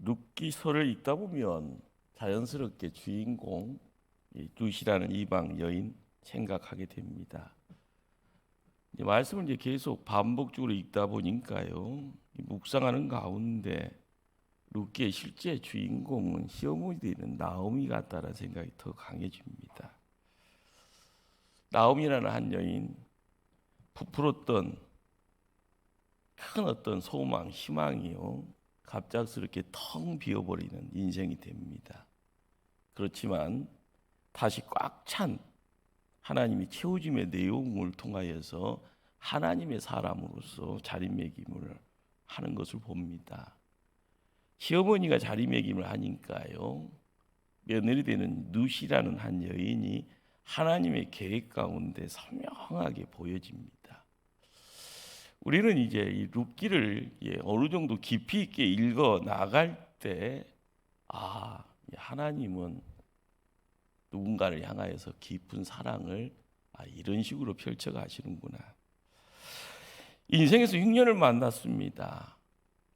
룻기서를 읽다 보면 자연스럽게 주인공 이 룻이라는 이방 여인 생각하게 됩니다. 말씀을 이제 계속 반복적으로 읽다 보니까요, 묵상하는 가운데 룻기의 실제 주인공은 시어머니 되는 나오미 같다라는 생각이 더 강해집니다. 나오미라는 한 여인, 부풀었던 큰 어떤 소망, 희망이요, 갑작스럽게 텅 비어버리는 인생이 됩니다. 그렇지만 다시 꽉 찬 하나님이 채워짐의 내용을 통하여서 하나님의 사람으로서 자리매김을 하는 것을 봅니다. 시어머니가 자리매김을 하니까요, 며느리 되는 룻이라는 한 여인이 하나님의 계획 가운데 선명하게 보여집니다. 우리는 이제 이 룻기를 어느 정도 깊이 있게 읽어 나갈 때, 하나님은 누군가를 향하여서 깊은 사랑을 이런 식으로 펼쳐 가시는구나. 인생에서 흉년을 만났습니다.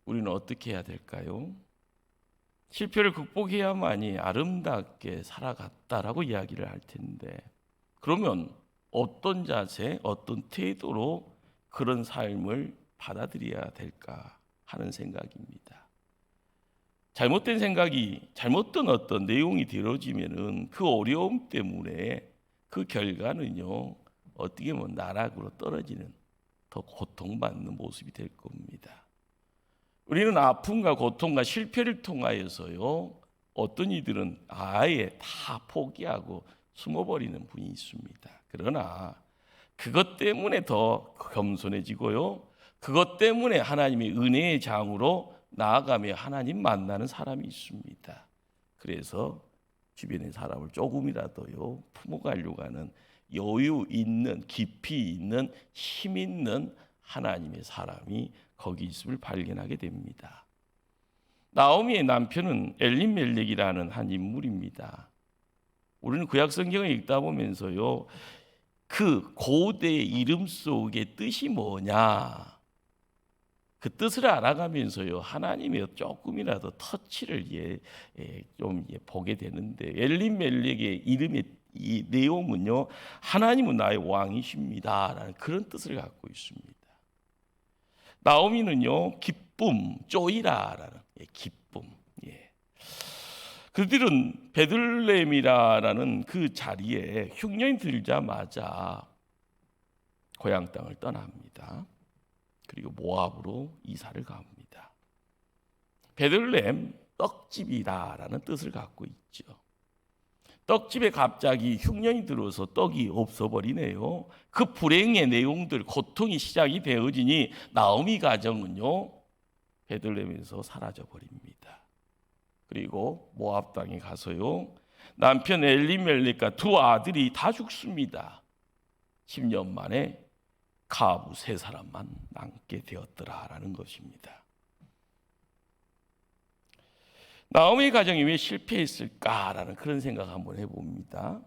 우리는 어떻게 해야 될까요? 실패를 극복해야만이 아름답게 살아갔다라고 이야기를 할 텐데, 그러면 어떤 자세, 어떤 태도로 그런 삶을 받아들여야 될까 하는 생각입니다. 잘못된 생각이, 잘못된 어떤 내용이 들어지면은 그 어려움 때문에 그 결과는요, 어떻게 보면 나락으로 떨어지는, 더 고통받는 모습이 될 겁니다. 우리는 아픔과 고통과 실패를 통하여서요, 어떤 이들은 아예 다 포기하고 숨어버리는 분이 있습니다. 그러나 그것 때문에 더 겸손해지고요, 그것 때문에 하나님의 은혜의 장으로 나아가며 하나님 만나는 사람이 있습니다. 그래서 주변의 사람을 조금이라도요 품어가려고 하는 여유 있는, 깊이 있는, 힘 있는 하나님의 사람이 거기 있음을 발견하게 됩니다. 나오미의 남편은 엘리멜렉이라는 한 인물입니다. 우리는 구약 성경을 읽다 보면서요, 그 고대의 이름 속의 뜻이 뭐냐, 그 뜻을 알아가면서요, 하나님의 조금이라도 터치를 좀 보게 되는데, 엘리멜렉의 이름의 이 내용은요, 하나님은 나의 왕이십니다라는 그런 뜻을 갖고 있습니다. 나오미는요, 기쁨, 쪼이라라는 기쁨. 그들은 베들레헴이라는 그 자리에 흉년이 들자마자 고향 땅을 떠납니다. 그리고 모압으로 이사를 갑니다. 베들레헴 떡집이다라는 뜻을 갖고 있죠. 떡집에 갑자기 흉년이 들어서 떡이 없어버리네요. 그 불행의 내용들, 고통이 시작이 되어지니 나오미 가정은요, 베들레헴에서 사라져버립니다. 그리고 모압 땅에 가서요, 남편 엘리멜렉과 두 아들이 다 죽습니다. 10년 만에 가부 3사람만 남게 되었더라라는 것입니다. 나오미 가정이 왜 실패했을까라는 그런 생각 한번 해봅니다.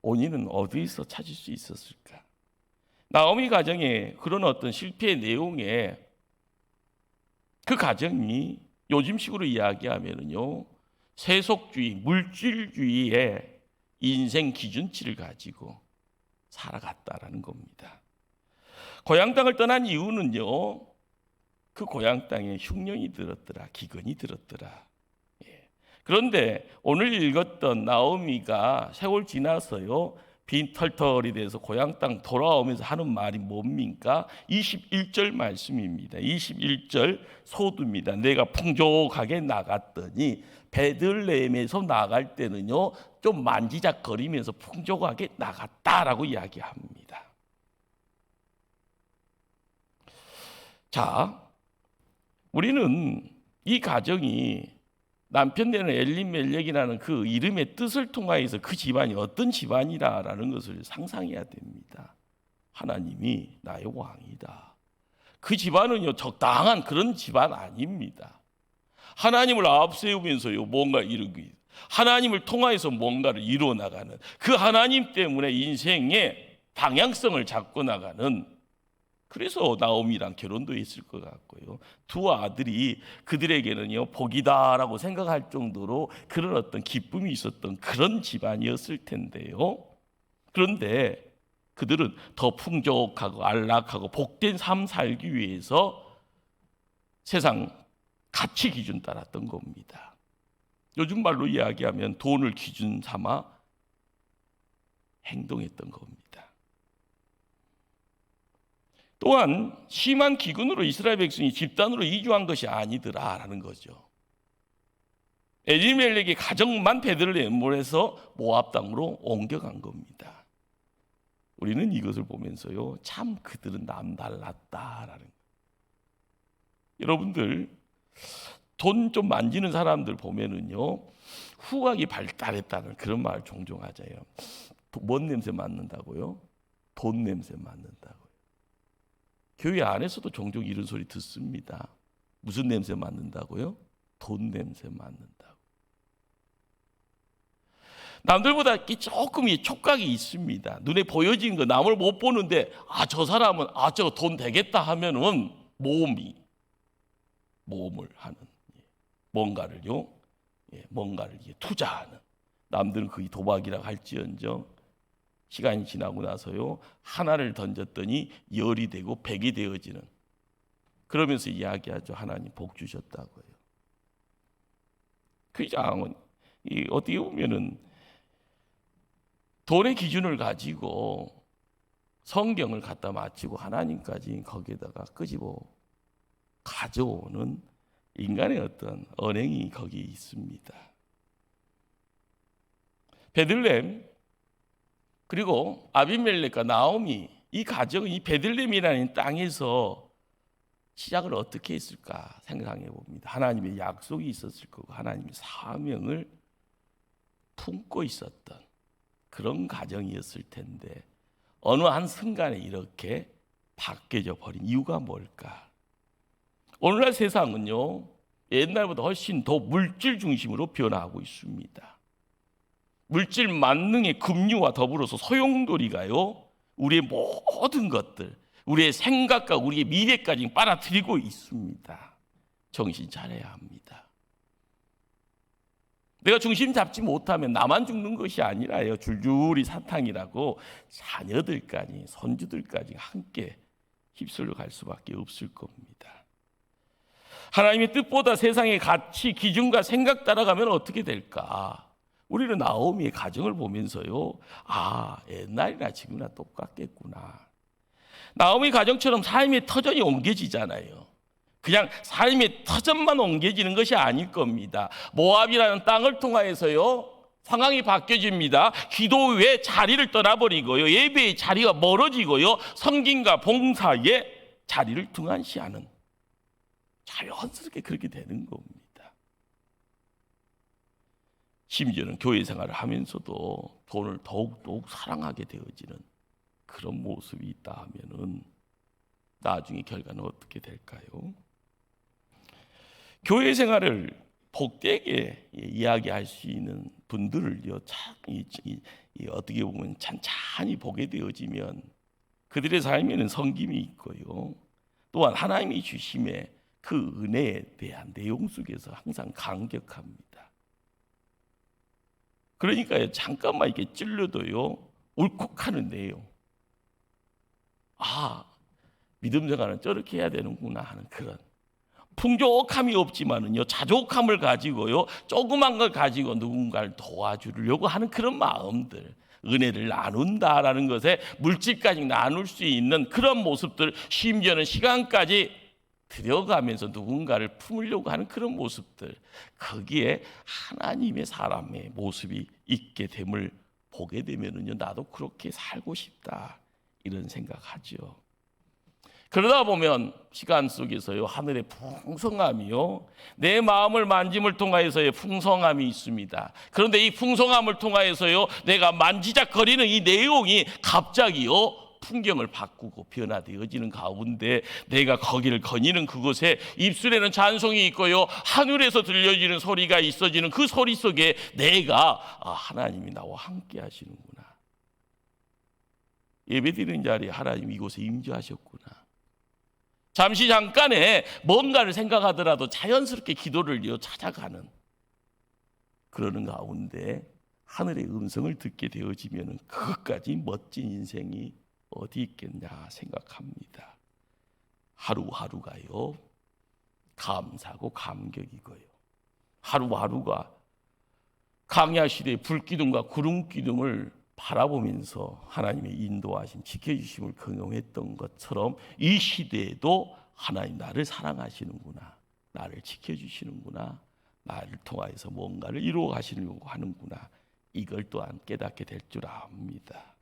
원인은 어디서 찾을 수 있었을까? 나오미 가정의 그런 어떤 실패의 내용에, 그 가정이 요즘식으로 이야기하면요, 세속주의, 물질주의의 인생 기준치를 가지고 살아갔다라는 겁니다. 고향 땅을 떠난 이유는요, 그 고향 땅에 흉년이 들었더라, 기근이 들었더라. 그런데 오늘 읽었던 나오미가 세월 지나서요, 빈털털이 돼서 고향 땅 돌아오면서 하는 말이 뭡니까? 21절 말씀입니다. 21절 소두입니다. 내가 풍족하게 나갔더니, 베들레헴에서 나갈 때는요, 좀 만지작거리면서 풍족하게 나갔다라고 이야기합니다. 자, 우리는 이 가정이 남편 되는 엘리멜렉이라는 그 이름의 뜻을 통하여서 그 집안이 어떤 집안이라는 것을 상상해야 됩니다. 하나님이 나의 왕이다. 그 집안은요, 적당한 그런 집안 아닙니다. 하나님을 앞세우면서요, 뭔가 이루기, 하나님을 통하여서 뭔가를 이루어 나가는, 그 하나님 때문에 인생의 방향성을 잡고 나가는 그래서 나오미랑 결혼도 했을 것 같고요. 두 아들이 그들에게는요 복이다라고 생각할 정도로 그런 어떤 기쁨이 있었던 그런 집안이었을 텐데요. 그런데 그들은 더 풍족하고 안락하고 복된 삶 살기 위해서 세상 가치 기준 따랐던 겁니다. 요즘 말로 이야기하면 돈을 기준 삼아 행동했던 겁니다. 또한 심한 기근으로 이스라엘 백성이 집단으로 이주한 것이 아니더라라는 거죠. 엘리멜렉의 가정만 베들레헴에서 모압 땅으로 옮겨간 겁니다. 우리는 이것을 보면서요, 참 그들은 남달랐다라는 거예요. 여러분들 돈 좀 만지는 사람들 보면은요, 후각이 발달했다는 그런 말 종종 하잖아요. 뭔 냄새 맡는다고요? 돈 냄새 맡는다고요. 교회 안에서도 종종 이런 소리 듣습니다. 무슨 냄새 맡는다고요? 돈 냄새 맡는다고. 남들보다 조금 촉각이 있습니다. 눈에 보여지는 거 남을 못 보는데 저 사람은 저 돈 되겠다 하면은 모험을 하는, 뭔가를요, 뭔가를 투자하는. 남들은 그게 도박이라고 할지언정 시간이 지나고 나서요 하나를 던졌더니 10이 되고 100이 되어지는, 그러면서 이야기하죠. 하나님 복 주셨다고요. 그 장은 어떻게 보면은 돈의 기준을 가지고 성경을 갖다 맞추고 하나님까지 거기에다가 끄집어 가져오는 인간의 어떤 언행이 거기에 있습니다. 베들레헴 그리고 아비멜렉과 나오미, 이 가정은 이 베들레헴이라는 땅에서 시작을 어떻게 했을까 생각해 봅니다. 하나님의 약속이 있었을 거고 하나님의 사명을 품고 있었던 그런 가정이었을 텐데 어느 한 순간에 이렇게 바뀌어져 버린 이유가 뭘까? 오늘날 세상은요 옛날보다 훨씬 더 물질 중심으로 변화하고 있습니다. 물질 만능의 금융과 더불어서 소용돌이가요 우리의 모든 것들, 우리의 생각과 우리의 미래까지 빨아들이고 있습니다. 정신 차려야 합니다. 내가 중심 잡지 못하면 나만 죽는 것이 아니라요, 줄줄이 사탕이라고 자녀들까지 손주들까지 함께 휩쓸려 갈 수밖에 없을 겁니다. 하나님의 뜻보다 세상의 가치, 기준과 생각 따라가면 어떻게 될까? 우리는 나오미의 가정을 보면서요, 옛날이나 지금이나 똑같겠구나. 나오미 가정처럼 삶의 터전이 옮겨지잖아요. 그냥 삶의 터전만 옮겨지는 것이 아닐 겁니다. 모압이라는 땅을 통하여서요 상황이 바뀌어집니다. 기도 외에 자리를 떠나버리고요, 예배의 자리가 멀어지고요, 섬김과 봉사의 자리를 등한시하는, 자연스럽게 그렇게 되는 겁니다. 심지어는 교회 생활을 하면서도 돈을 더욱더욱 사랑하게 되어지는 그런 모습이 있다 하면은 나중에 결과는 어떻게 될까요? 교회 생활을 복되게 이야기할 수 있는 분들을요, 어떻게 보면 찬찬히 보게 되어지면 그들의 삶에는 섬김이 있고요, 또한 하나님이 주심의 그 은혜에 대한 내용 속에서 항상 감격합니다. 그러니까요, 잠깐만 이렇게 찔려도요 울컥하는 내용. 믿음 생활은 저렇게 해야 되는구나 하는 그런 풍족함이 없지만은요 자족함을 가지고요 조그만 걸 가지고 누군가를 도와주려고 하는 그런 마음들, 은혜를 나눈다라는 것에 물질까지 나눌 수 있는 그런 모습들, 심지어는 시간까지 들여가면서 누군가를 품으려고 하는 그런 모습들, 거기에 하나님의 사람의 모습이 있게 됨을 보게 되면은요 나도 그렇게 살고 싶다 이런 생각하죠. 그러다 보면 시간 속에서요 하늘의 풍성함이요 내 마음을 만짐을 통하여서의 풍성함이 있습니다. 그런데 이 풍성함을 통하여서요 내가 만지작거리는 이 내용이 갑자기요 풍경을 바꾸고 변화되어지는 가운데 내가 거기를 거니는 그곳에 입술에는 찬송이 있고요 하늘에서 들려지는 소리가 있어지는 그 소리 속에 내가 하나님이 나와 함께 하시는구나, 예배드리는 자리에 하나님 이곳에 임재하셨구나, 잠시 잠깐에 뭔가를 생각하더라도 자연스럽게 기도를 찾아가는 그러는 가운데 하늘의 음성을 듣게 되어지면 그것까지 멋진 인생이 어디 있겠냐 생각합니다. 하루하루가요 감사하고 감격이고요. 하루하루가 광야 시대의 불기둥과 구름기둥을 바라보면서 하나님의 인도하심, 지켜주심을 경험했던 것처럼 이 시대에도 하나님 나를 사랑하시는구나, 나를 지켜주시는구나, 나를 통하여서 뭔가를 이루어 가시려고 하는구나, 이걸 또한 깨닫게 될 줄 압니다.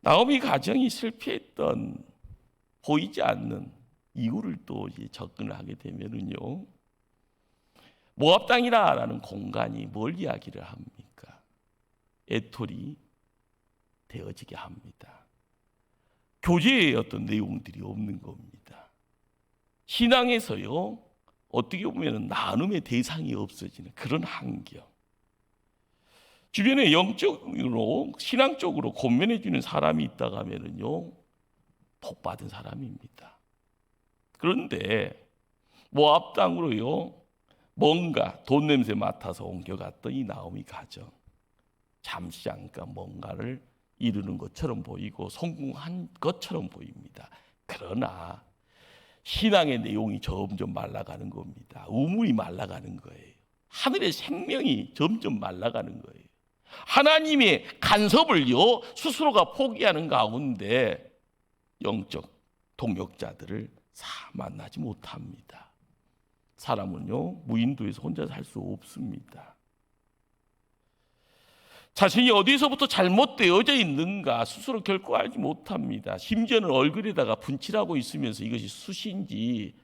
나오미 가정이 실패했던 보이지 않는 이유를 또 접근을 하게 되면은요, 모압 땅이라는 공간이 뭘 이야기를 합니까? 애톨이 되어지게 합니다. 교제의 어떤 내용들이 없는 겁니다. 신앙에서요, 어떻게 보면 나눔의 대상이 없어지는 그런 환경. 주변에 영적으로, 신앙적으로 권면해 주는 사람이 있다고 하면은요, 복 받은 사람입니다. 그런데 모압 땅으로요, 뭔가 돈 냄새 맡아서 옮겨갔던 이 나오미 가정, 잠시 잠깐 뭔가를 이루는 것처럼 보이고 성공한 것처럼 보입니다. 그러나 신앙의 내용이 점점 말라가는 겁니다. 우물이 말라가는 거예요. 하늘의 생명이 점점 말라가는 거예요. 하나님의 간섭을요 스스로가 포기하는 가운데 영적 동역자들을 만나지 못합니다. 사람은요 무인도에서 혼자 살 수 없습니다. 자신이 어디서부터 잘못되어져 있는가 스스로 결코 알지 못합니다. 심지어는 얼굴에다가 분칠하고 있으면서 이것이 숯인지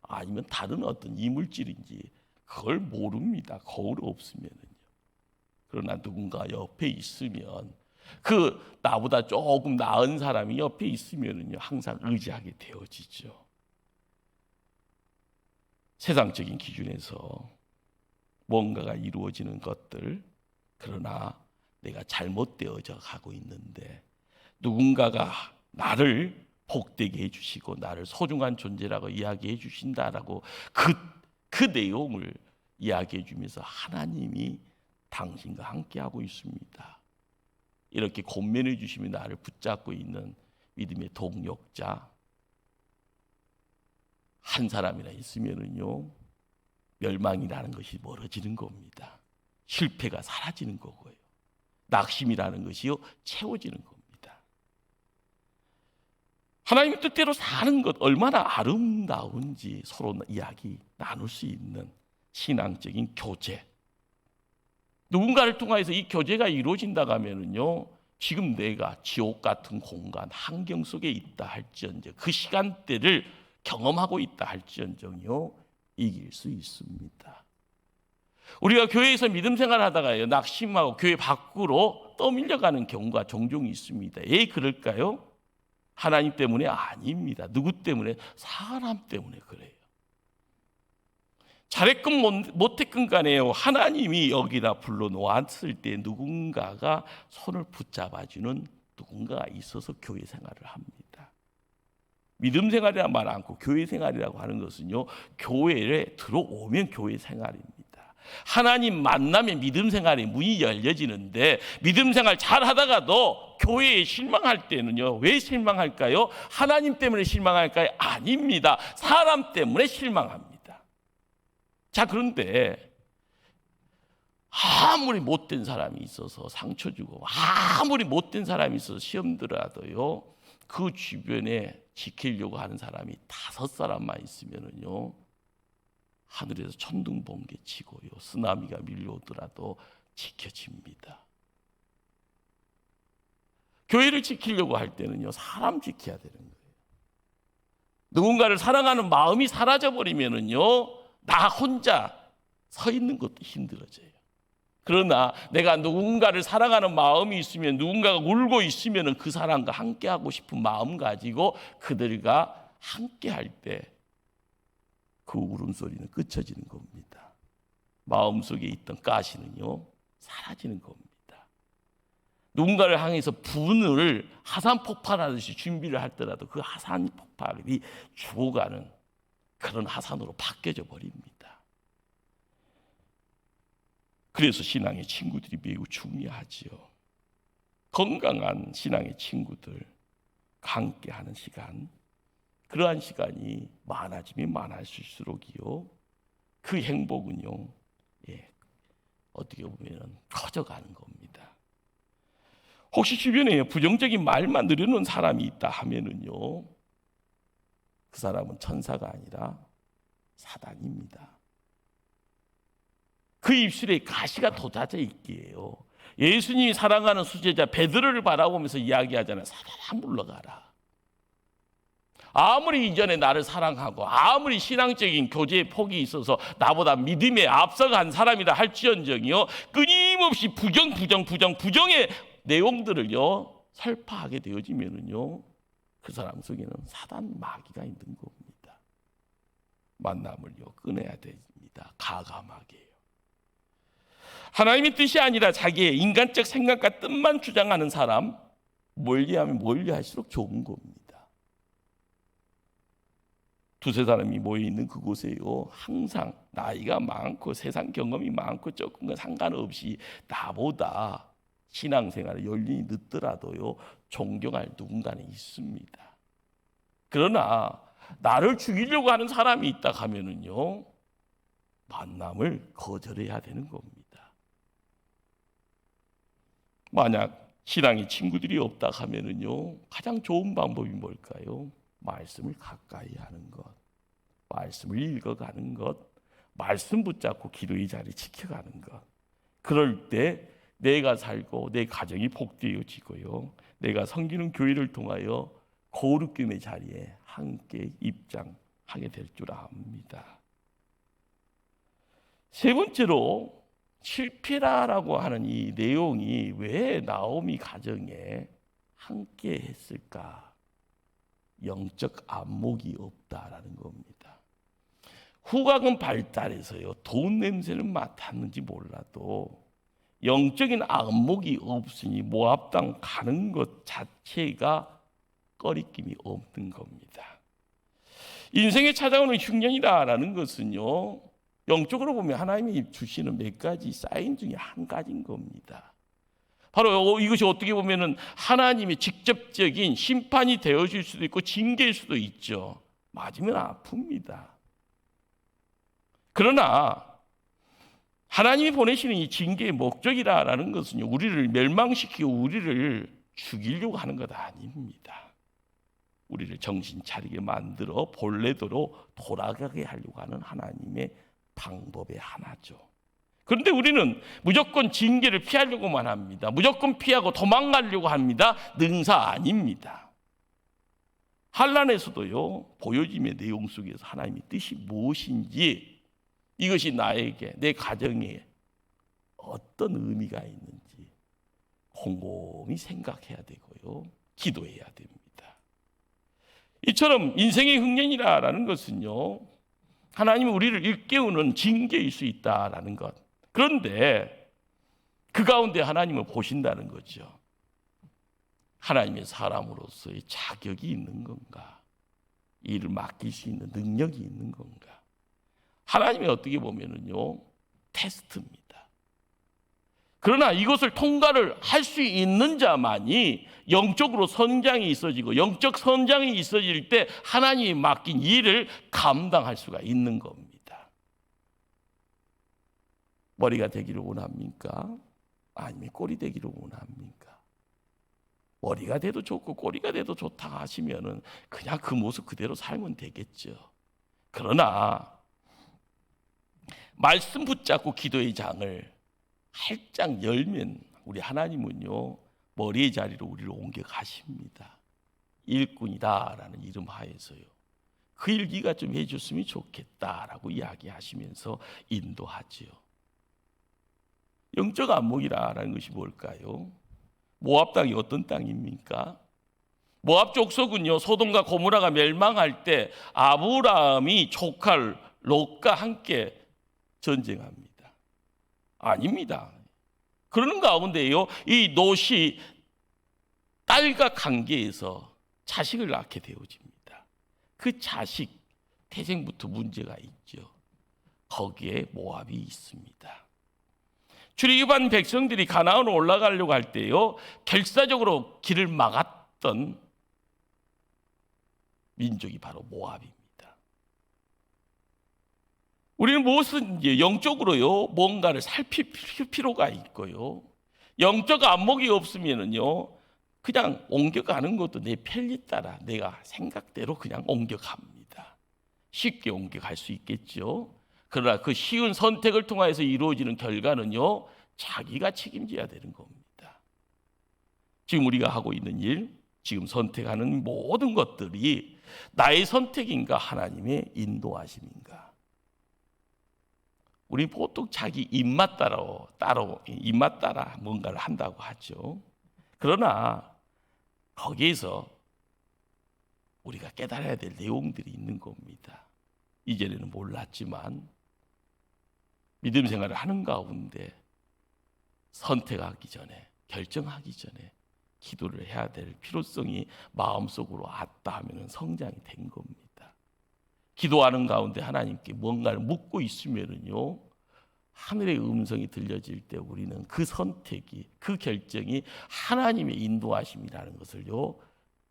아니면 다른 어떤 이물질인지 그걸 모릅니다. 거울 없으면은요. 그러나 누군가 옆에 있으면, 그 나보다 조금 나은 사람이 옆에 있으면은요 항상 의지하게 되어지죠. 세상적인 기준에서 뭔가가 이루어지는 것들, 그러나 내가 잘못되어져 가고 있는데 누군가가 나를 복되게 해주시고 나를 소중한 존재라고 이야기해 주신다라고 그 내용을 이야기해 주면서 하나님이 당신과 함께하고 있습니다. 이렇게 권면해 주시면 나를 붙잡고 있는 믿음의 동역자 한 사람이나 있으면은요 멸망이라는 것이 멀어지는 겁니다. 실패가 사라지는 거고요. 낙심이라는 것이요 채워지는 겁니다. 하나님의 뜻대로 사는 것 얼마나 아름다운지 서로 이야기 나눌 수 있는 신앙적인 교제. 누군가를 통해서 이 교제가 이루어진다고 하면은요 지금 내가 지옥 같은 공간 환경 속에 있다 할지언정, 그 시간대를 경험하고 있다 할지언정요 이길 수 있습니다. 우리가 교회에서 믿음 생활하다가요 낙심하고 교회 밖으로 떠밀려가는 경우가 종종 있습니다. 왜 그럴까요? 하나님 때문에 아닙니다. 누구 때문에? 사람 때문에 그래요. 잘했건 못했건 간에요 하나님이 여기다 불러놓았을 때 누군가가 손을 붙잡아주는 누군가가 있어서 교회 생활을 합니다. 믿음 생활이라 말 않고 교회 생활이라고 하는 것은요 교회에 들어오면 교회 생활입니다. 하나님 만나면 믿음 생활의 문이 열려지는데 믿음 생활 잘 하다가도 교회에 실망할 때는요 왜 실망할까요? 하나님 때문에 실망할까요? 아닙니다. 사람 때문에 실망합니다. 자, 그런데 아무리 못된 사람이 있어서 상처 주고 아무리 못된 사람이 있어서 시험 들어도요 그 주변에 지키려고 하는 사람이 5사람만 있으면은요 하늘에서 천둥 번개 치고요 쓰나미가 밀려오더라도 지켜집니다. 교회를 지키려고 할 때는요 사람 지켜야 되는 거예요. 누군가를 사랑하는 마음이 사라져버리면은요 나 혼자 서 있는 것도 힘들어져요. 그러나 내가 누군가를 사랑하는 마음이 있으면, 누군가가 울고 있으면 그 사람과 함께하고 싶은 마음 가지고 그들과 함께할 때 그 울음소리는 그쳐지는 겁니다. 마음속에 있던 가시는요 사라지는 겁니다. 누군가를 향해서 분을 화산 폭발하듯이 준비를 할더라도 그 화산 폭발이 죽어가는 그런 화산으로 바뀌어져 버립니다. 그래서 신앙의 친구들이 매우 중요하지요. 건강한 신앙의 친구들, 함께하는 시간, 그러한 시간이 많아지면 많아질수록이요, 그 행복은요, 어떻게 보면 커져가는 겁니다. 혹시 주변에 부정적인 말만 늘어놓은 사람이 있다 하면은요, 그 사람은 천사가 아니라 사단입니다. 그 입술에 가시가 돋아져 있기에요. 예수님이 사랑하는 수제자 베드로를 바라보면서 이야기하잖아요. 사단아 물러가라. 아무리 이전에 나를 사랑하고 아무리 신앙적인 교제의 폭이 있어서 나보다 믿음에 앞서간 사람이라 할지언정이요, 끊임없이 부정의 내용들을요 설파하게 되어지면은요, 그 사람 속에는 사단 마귀가 있는 겁니다. 만남을요 끊어야 됩니다. 가감하게요. 하나님의 뜻이 아니라 자기의 인간적 생각과 뜻만 주장하는 사람, 멀리하면 멀리할수록 좋은 겁니다. 두세 사람이 모여있는 그곳에요, 항상 나이가 많고 세상 경험이 많고 조금 상관없이 나보다 신앙생활에 연륜이 늦더라도요 존경할 누군가는 있습니다. 그러나 나를 죽이려고 하는 사람이 있다 하면은요, 만남을 거절해야 되는 겁니다. 만약 신앙의 친구들이 없다 하면은요, 가장 좋은 방법이 뭘까요? 말씀을 가까이 하는 것, 말씀을 읽어가는 것, 말씀 붙잡고 기도의 자리 지켜가는 것. 그럴 때 내가 살고 내 가정이 복되어지고요, 내가 섬기는 교회를 통하여 거룩김의 자리에 함께 입장하게 될 줄 압니다. 세 번째로, 실패라라고 하는 이 내용이 왜 나오미 가정에 함께 했을까? 영적 안목이 없다라는 겁니다. 후각은 발달해서요 돈 냄새는 맡았는지 몰라도 영적인 안목이 없으니 모압 땅 가는 것 자체가 꺼리낌이 없는 겁니다. 인생에 찾아오는 흉년이라는 것은요, 영적으로 보면 하나님이 주시는 몇 가지 사인 중에 한 가지인 겁니다. 바로 이것이 어떻게 보면은 하나님의 직접적인 심판이 되어질 수도 있고 징계일 수도 있죠. 맞으면 아픕니다. 그러나 하나님이 보내시는 이 징계의 목적이라는 것은요, 우리를 멸망시키고 우리를 죽이려고 하는 것 아닙니다. 우리를 정신 차리게 만들어 본래대로 돌아가게 하려고 하는 하나님의 방법의 하나죠. 그런데 우리는 무조건 징계를 피하려고만 합니다. 무조건 피하고 도망가려고 합니다. 능사 아닙니다. 환난에서도요, 보여짐의 내용 속에서 하나님의 뜻이 무엇인지, 이것이 나에게, 내 가정에 어떤 의미가 있는지 곰곰이 생각해야 되고요, 기도해야 됩니다. 이처럼 인생의 흉년이라는 것은요, 하나님은 우리를 일깨우는 징계일 수 있다라는 것. 그런데 그 가운데 하나님을 보신다는 거죠. 하나님의 사람으로서의 자격이 있는 건가? 일을 맡길 수 있는 능력이 있는 건가? 하나님이 어떻게 보면은요, 테스트입니다. 그러나 이것을 통과를 할 수 있는 자만이 영적으로 성장이 있어지고, 영적 성장이 있어질 때 하나님이 맡긴 일을 감당할 수가 있는 겁니다. 머리가 되기를 원합니까? 아니면 꼬리 되기를 원합니까? 머리가 돼도 좋고 꼬리가 돼도 좋다 하시면은 그냥 그 모습 그대로 살면 되겠죠. 그러나 말씀 붙잡고 기도의 장을 활짝 열면 우리 하나님은요, 머리의 자리로 우리를 옮겨 가십니다. 일꾼이다라는 이름 하에서요, 그 일기가 좀 해줬으면 좋겠다라고 이야기하시면서 인도하지요. 영적 안목이라는 것이 뭘까요? 모압 땅이 어떤 땅입니까? 모압 족속은요, 소돔과 고모라가 멸망할 때 아브라함이 조카 롯과 함께 전쟁합니다. 아닙니다. 그러는 가운데요, 이 롯이 딸과 관계에서 자식을 낳게 되어집니다. 그 자식 태생부터 문제가 있죠. 거기에 모압이 있습니다. 출애굽한 백성들이 가나안으로 올라가려고 할 때요, 결사적으로 길을 막았던 민족이 바로 모압입니다. 우리는 무엇은 영적으로요, 뭔가를 살필 필요가 있고요. 영적 안목이 없으면은요, 그냥 옮겨가는 것도 내 편리 따라 내가 생각대로 그냥 옮겨갑니다. 쉽게 옮겨갈 수 있겠죠. 그러나 그 쉬운 선택을 통해서 이루어지는 결과는요, 자기가 책임져야 되는 겁니다. 지금 우리가 하고 있는 일, 지금 선택하는 모든 것들이 나의 선택인가 하나님의 인도하심인가? 우리 보통 자기 입맛 따라 뭔가를 한다고 하죠. 그러나 거기에서 우리가 깨달아야 될 내용들이 있는 겁니다. 이전에는 몰랐지만 믿음 생활을 하는 가운데 선택하기 전에, 결정하기 전에 기도를 해야 될 필요성이 마음속으로 왔다 하면 성장이 된 겁니다. 기도하는 가운데 하나님께 뭔가를 묻고 있으면은요, 하늘의 음성이 들려질 때 우리는 그 선택이, 그 결정이 하나님의 인도하심이라는 것을요,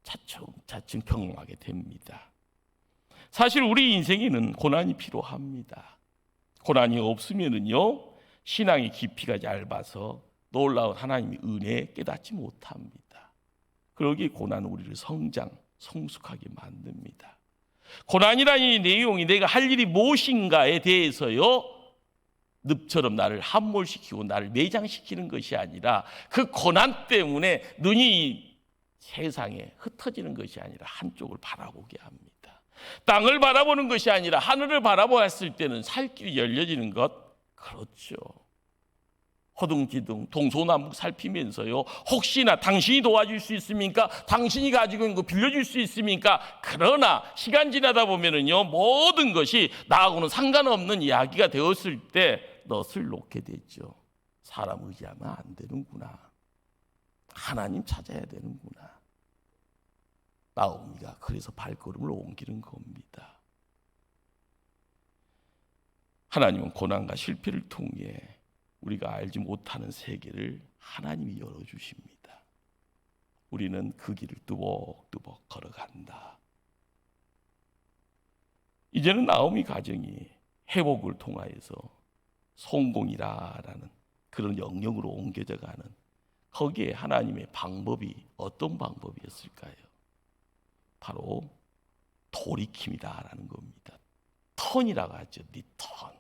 차츰차츰 경험하게 됩니다. 사실 우리 인생에는 고난이 필요합니다. 고난이 없으면은요, 신앙의 깊이가 얇아서 놀라운 하나님의 은혜에 깨닫지 못합니다. 그러기에 고난은 우리를 성숙하게 만듭니다. 고난이라는 이 내용이 내가 할 일이 무엇인가에 대해서요, 늪처럼 나를 함몰시키고 나를 매장시키는 것이 아니라 그 고난 때문에 눈이 세상에 흩어지는 것이 아니라 한쪽을 바라보게 합니다. 땅을 바라보는 것이 아니라 하늘을 바라보았을 때는 살 길이 열려지는 것, 그렇죠. 허둥지둥 동서남북 살피면서요, 혹시나 당신이 도와줄 수 있습니까? 당신이 가지고 있는 거 빌려줄 수 있습니까? 그러나 시간 지나다 보면은요, 모든 것이 나하고는 상관없는 이야기가 되었을 때 넛을 놓게 되죠. 사람 의지하면 안 되는구나. 하나님 찾아야 되는구나. 나오미가 그래서 발걸음을 옮기는 겁니다. 하나님은 고난과 실패를 통해 우리가 알지 못하는 세계를 하나님이 열어주십니다. 우리는 그 길을 뚜벅뚜벅 걸어간다. 이제는 나오미 가정이 회복을 통하여서 성공이라는 그런 영역으로 옮겨져 가는, 거기에 하나님의 방법이 어떤 방법이었을까요? 바로 돌이킴이다라는 겁니다. 턴이라고 하죠. 리턴.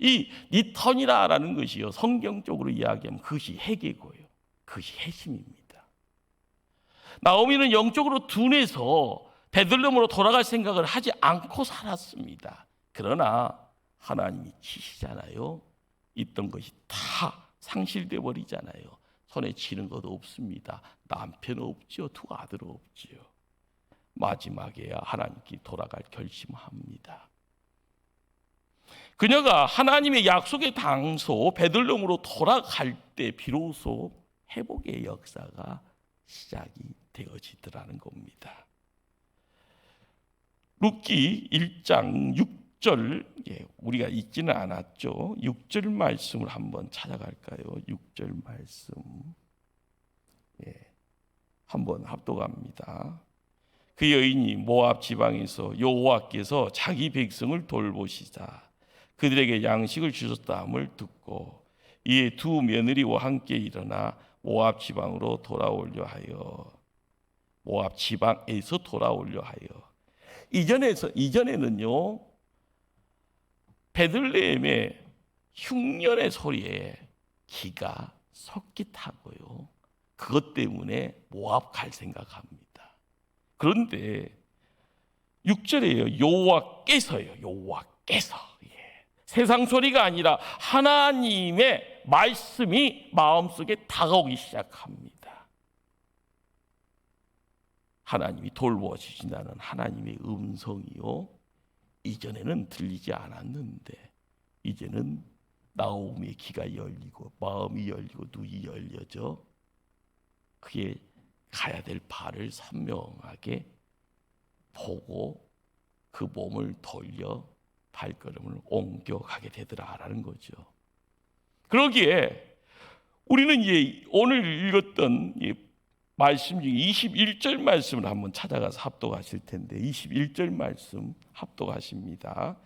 이 리턴이라는 것이요, 성경적으로 이야기하면 그것이 회개고요, 그것이 회심입니다. 나오미는 영적으로 둔해서 베들레헴으로 돌아갈 생각을 하지 않고 살았습니다. 그러나 하나님이 치시잖아요. 있던 것이 다 상실돼 버리잖아요. 손에 쥐는 것도 없습니다. 남편 없지요, 두 아들 없지요. 마지막에야 하나님께 돌아갈 결심합니다. 그녀가 하나님의 약속의 장소 베들레헴으로 돌아갈 때 비로소 회복의 역사가 시작이 되어지더라는 겁니다. 룻기 1장 6절, 우리가 읽지는 않았죠. 6절 말씀을 한번 찾아갈까요? 6절 말씀, 한번 합독합니다. 그 여인이 모압 지방에서 여호와께서 자기 백성을 돌보시자 그들에게 양식을 주셨다함을 듣고 이에 두 며느리와 함께 일어나 모압 지방으로 돌아오려 하여, 모압 지방에서 돌아오려 하여. 이전에는요, 베들레헴의 흉년의 소리에 기가 솔깃하고요, 그것 때문에 모압 갈 생각합니다. 그런데 6절에요, 여호와께서 세상 소리가 아니라 하나님의 말씀이 마음속에 다가오기 시작합니다. 하나님이 돌보아주신다는 하나님의 음성이요, 이전에는 들리지 않았는데 이제는 나오미의 귀가 열리고 마음이 열리고 눈이 열려져 그의 가야 될 발을 선명하게 보고 그 몸을 돌려 발걸음을 옮겨가게 되더라라는 거죠. 그러기에 우리는 오늘 읽었던 이 말씀 중에 21절 말씀을 한번 찾아가서 합독하실 텐데 21절 말씀 합독하십니다.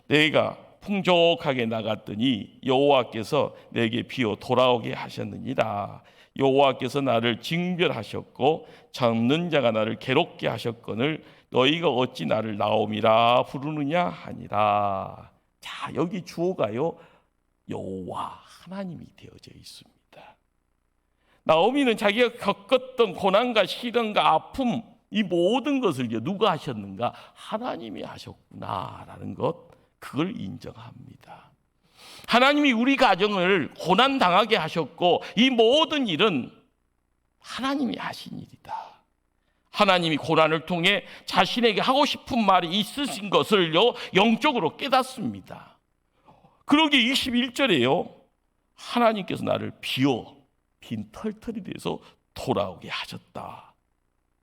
내가 풍족하게 나갔더니 여호와께서 내게 비어 돌아오게 하셨느니라. 여호와께서 나를 징별하셨고 잡는 자가 나를 괴롭게 하셨거늘 너희가 어찌 나를 나옴이라 부르느냐 하니라. 자, 여기 주어가요 여호와 하나님이 되어져 있습니다. 나오미는 자기가 겪었던 고난과 시련과 아픔 이 모든 것을 누가 하셨는가? 하나님이 하셨구나라는 것, 그걸 인정합니다. 하나님이 우리 가정을 고난당하게 하셨고 이 모든 일은 하나님이 하신 일이다. 하나님이 고난을 통해 자신에게 하고 싶은 말이 있으신 것을요 영적으로 깨닫습니다. 그러기에 21절에요 하나님께서 나를 비워 빈 털털이 돼서 돌아오게 하셨다.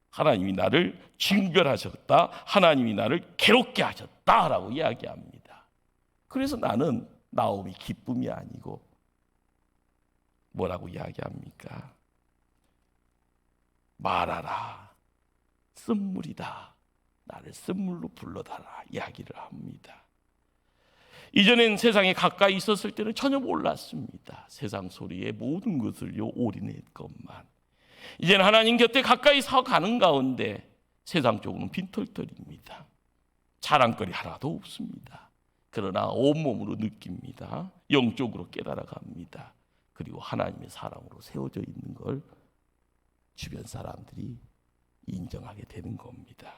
하나님이 나를 징별하셨다. 하나님이 나를 괴롭게 하셨다라고 이야기합니다. 그래서 나는 나오미 기쁨이 아니고 뭐라고 이야기합니까? 말하라. 쓴물이다. 나를 쓴물로 불러달라 이야기를 합니다. 이전엔 세상에 가까이 있었을 때는 전혀 몰랐습니다. 세상 소리에 모든 것을 올인했건만 이제는 하나님 곁에 가까이 서 가는 가운데 세상 쪽으로는 빈털털입니다. 자랑거리 하나도 없습니다. 그러나 온몸으로 느낍니다. 영적으로 깨달아갑니다. 그리고 하나님의 사랑으로 세워져 있는 걸 주변 사람들이 인정하게 되는 겁니다.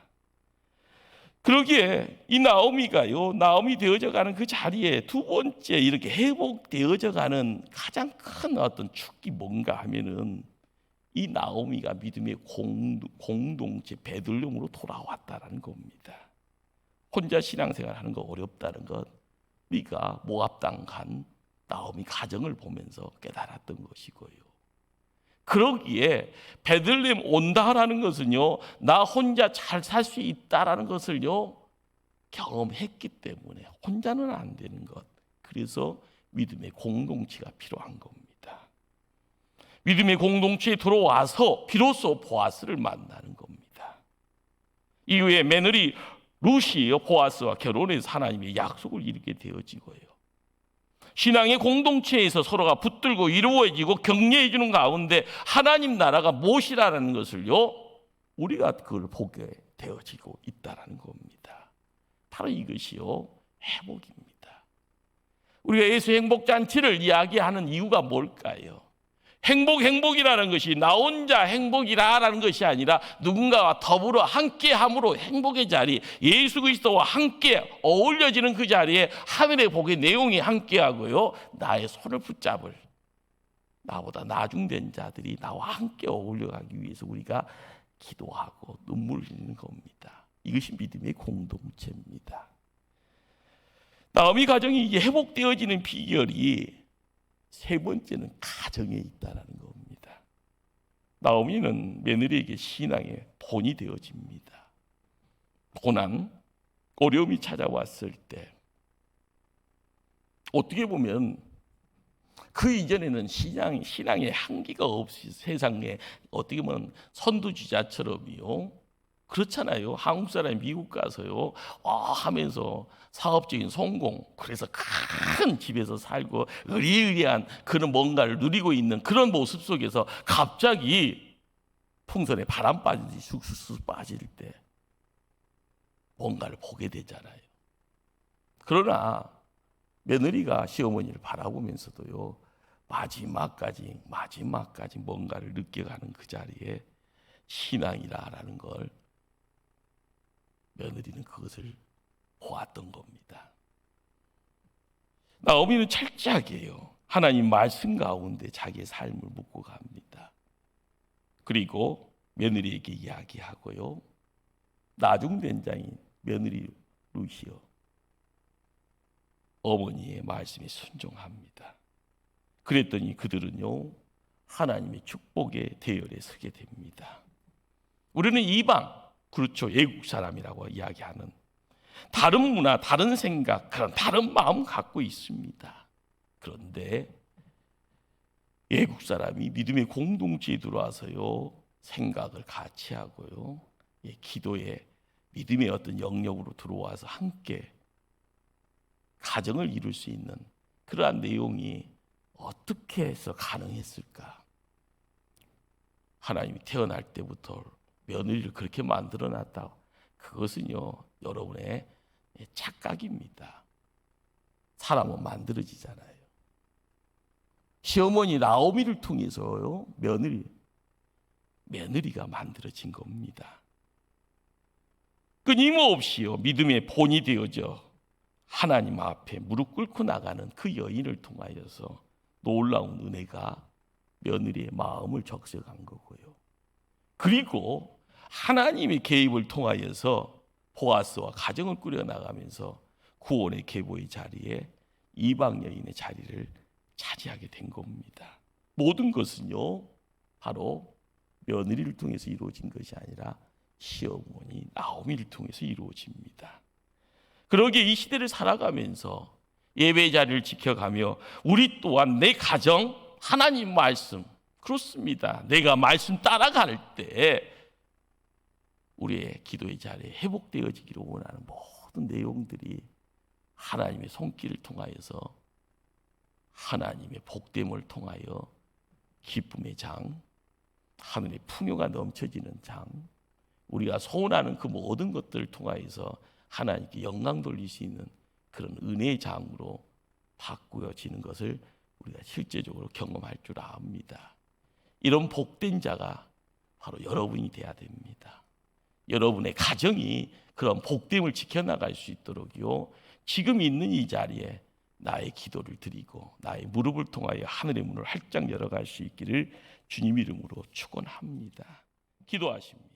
그러기에 이 나오미 되어져 가는 그 자리에 두 번째 이렇게 회복되어져 가는 가장 큰 어떤 축이 뭔가 하면은 이 나오미가 믿음의 공동체 베들레헴으로 돌아왔다라는 겁니다. 혼자 신앙생활하는 거 어렵다는 것 우리가 모압 땅 간 나오미 가정을 보면서 깨달았던 것이고요. 그러기에 베들레헴 온다라는 것은요 나 혼자 잘 살 수 있다라는 것을요 경험했기 때문에 혼자는 안 되는 것. 그래서 믿음의 공동체가 필요한 겁니다. 믿음의 공동체에 들어와서 비로소 보아스를 만나는 겁니다. 이후에 며느리 룻이 보아스와 결혼해서 하나님의 약속을 이루게 되어지고요. 신앙의 공동체에서 서로가 붙들고 이루어지고 격려해 주는 가운데 하나님 나라가 무엇이라는 것을요 우리가 그걸 보게 되어지고 있다는 겁니다. 바로 이것이요 회복입니다. 우리가 예수 행복잔치를 이야기하는 이유가 뭘까요? 행복이라는 것이 나 혼자 행복이라는 것이 아니라 누군가와 더불어 함께함으로 행복의 자리, 예수 그리스도와 함께 어울려지는 그 자리에 하늘의 복의 내용이 함께하고요 나의 손을 붙잡을 나보다 나중된 자들이 나와 함께 어울려가기 위해서 우리가 기도하고 눈물을 흘리는 겁니다. 이것이 믿음의 공동체입니다. 나오미 가정이 회복되어지는 비결이 세 번째는 가정에 있다는 겁니다. 나오미는 며느리에게 신앙의 본이 되어집니다. 고난, 어려움이 찾아왔을 때 어떻게 보면 그 이전에는 신앙의 한계가 없이 세상에 어떻게 보면 선두주자처럼요. 그렇잖아요. 한국 사람이 미국 가서요. 하면서 사업적인 성공, 그래서 큰 집에서 살고 의리의리한 그런 뭔가를 누리고 있는 그런 모습 속에서 갑자기 풍선에 바람 빠지듯이 쑥쑥 빠질 때 뭔가를 보게 되잖아요. 그러나 며느리가 시어머니를 바라보면서도요. 마지막까지 뭔가를 느껴가는 그 자리에 신앙이라는 걸 며느리는 그것을 보았던 겁니다. 나오미는 철저하게요. 하나님 말씀 가운데 자기의 삶을 묻고 갑니다. 그리고 며느리에게 이야기하고요. 나중된 자인 며느리 룻이요. 어머니의 말씀에 순종합니다. 그랬더니 그들은요, 하나님의 축복의 대열에 서게 됩니다. 우리는 이방, 그렇죠, 외국 사람이라고 이야기하는 다른 문화, 다른 생각, 그런 다른 마음 갖고 있습니다. 그런데 외국 사람이 믿음의 공동체에 들어와서요, 생각을 같이 하고요, 기도에 믿음의 어떤 영역으로 들어와서 함께 가정을 이룰 수 있는 그러한 내용이 어떻게 해서 가능했을까? 하나님이 태어날 때부터 며느리를 그렇게 만들어놨다. 그것은요, 여러분의 착각입니다. 사람은 만들어지잖아요. 시어머니 나오미를 통해서요, 며느리가 만들어진 겁니다. 끊임없이요, 믿음의 본이 되어져 하나님 앞에 무릎 꿇고 나가는 그 여인을 통하여서 놀라운 은혜가 며느리의 마음을 적셔간 거고요. 그리고 하나님의 개입을 통하여서 보아스와 가정을 꾸려나가면서 구원의 계보의 자리에 이방 여인의 자리를 차지하게 된 겁니다. 모든 것은요, 바로 며느리를 통해서 이루어진 것이 아니라 시어머니 나오미를 통해서 이루어집니다. 그러기에 이 시대를 살아가면서 예배 자리를 지켜가며 우리 또한 내 가정, 하나님 말씀, 그렇습니다. 내가 말씀 따라갈 때 우리의 기도의 자리에 회복되어지기를 원하는 모든 내용들이 하나님의 손길을 통하여서 하나님의 복됨을 통하여 기쁨의 장, 하늘의 풍요가 넘쳐지는 장, 우리가 소원하는 그 모든 것들을 통하여서 하나님께 영광 돌릴 수 있는 그런 은혜의 장으로 바꾸어지는 것을 우리가 실제적으로 경험할 줄 압니다. 이런 복된 자가 바로 여러분이 돼야 됩니다. 여러분의 가정이 그런 복됨을 지켜나갈 수 있도록요, 지금 있는 이 자리에 나의 기도를 드리고 나의 무릎을 통하여 하늘의 문을 활짝 열어갈 수 있기를 주님 이름으로 축원합니다. 기도하십니다.